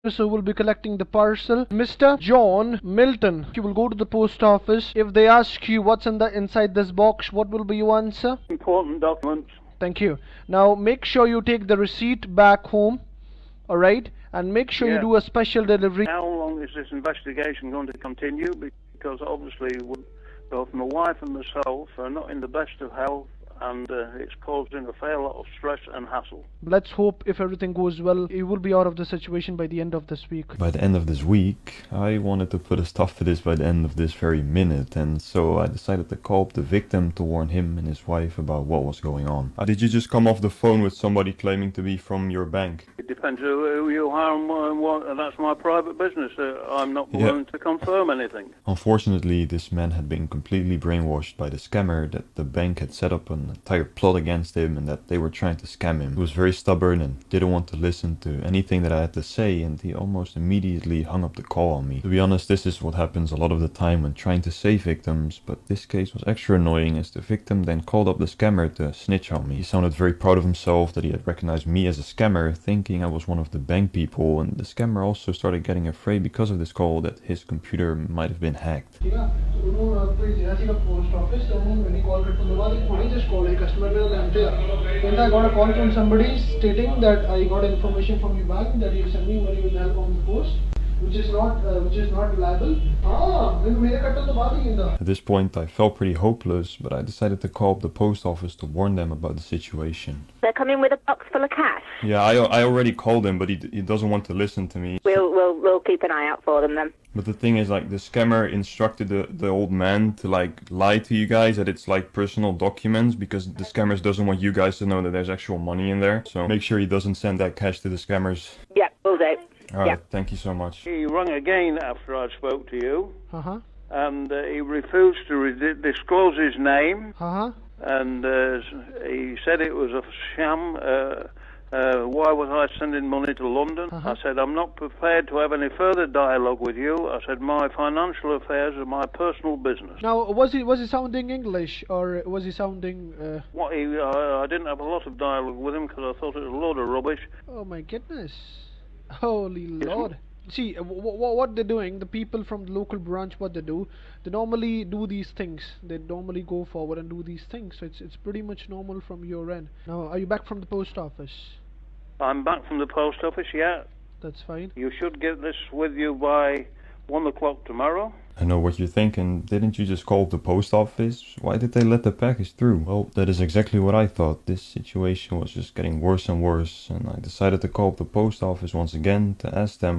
who will be collecting the parcel. Mr. John Milton. You will go to the post office. If they ask you what's inside this box, what will be your answer? Important documents. Thank you. Now make sure you take the receipt back home. Alright? And make sure you do a special delivery. How long is this investigation going to continue? Because obviously both my wife and myself are not in the best of health, and it's causing a fair lot of stress and hassle. Let's hope if everything goes well, you will be out of the situation by the end of this week. By the end of this week, I wanted to put a stop to this by the end of this very minute, and so I decided to call up the victim to warn him and his wife about what was going on. Did you just come off the phone with somebody claiming to be from your bank? It depends who you are and what, and that's my private business. I'm not willing to confirm anything. Unfortunately, this man had been completely brainwashed by the scammer that the bank had set up an entire plot against him and that they were trying to scam him. He was very stubborn and didn't want to listen to anything that I had to say, and he almost immediately hung up the call on me. To be honest, this is what happens a lot of the time when trying to save victims, but this case was extra annoying as the victim then called up the scammer to snitch on me. He sounded very proud of himself that he had recognized me as a scammer, thinking I was one of the bank people, and the scammer also started getting afraid because of this call that his computer might have been hacked. Then I got a call from somebody stating that I got information from your bank that you sent me money with help on the post, which is not reliable. At this point I felt pretty hopeless, but I decided to call up the post office to warn them about the situation. They're coming with a box full of cash? Yeah, I already called him, but he doesn't want to listen to me. We'll keep an eye out for them then. But the thing is, like, the scammer instructed the old man to, like, lie to you guys that it's, like, personal documents, because the scammers doesn't want you guys to know that there's actual money in there. So make sure he doesn't send that cash to the scammers. Yeah, will do. Alright, thank you so much. He rang again after I spoke to you, and he refused to disclose his name, and he said it was a sham. Why was I sending money to London? I said, I'm not prepared to have any further dialogue with you. I said, my financial affairs are my personal business. Now, was he sounding English, or was he sounding... I didn't have a lot of dialogue with him because I thought it was a load of rubbish. Oh my goodness. Holy Lord. See, what they're doing, the people from the local branch, what they do, they normally do these things. They normally go forward and do these things. So it's pretty much normal from your end. Now, are you back from the post office? I'm back from the post office, yeah. That's fine. You should get this with you by 1 o'clock tomorrow. I know what you're thinking. Didn't you just call the post office? Why did they let the package through? Well, that is exactly what I thought. This situation was just getting worse and worse, and I decided to call up the post office once again to ask them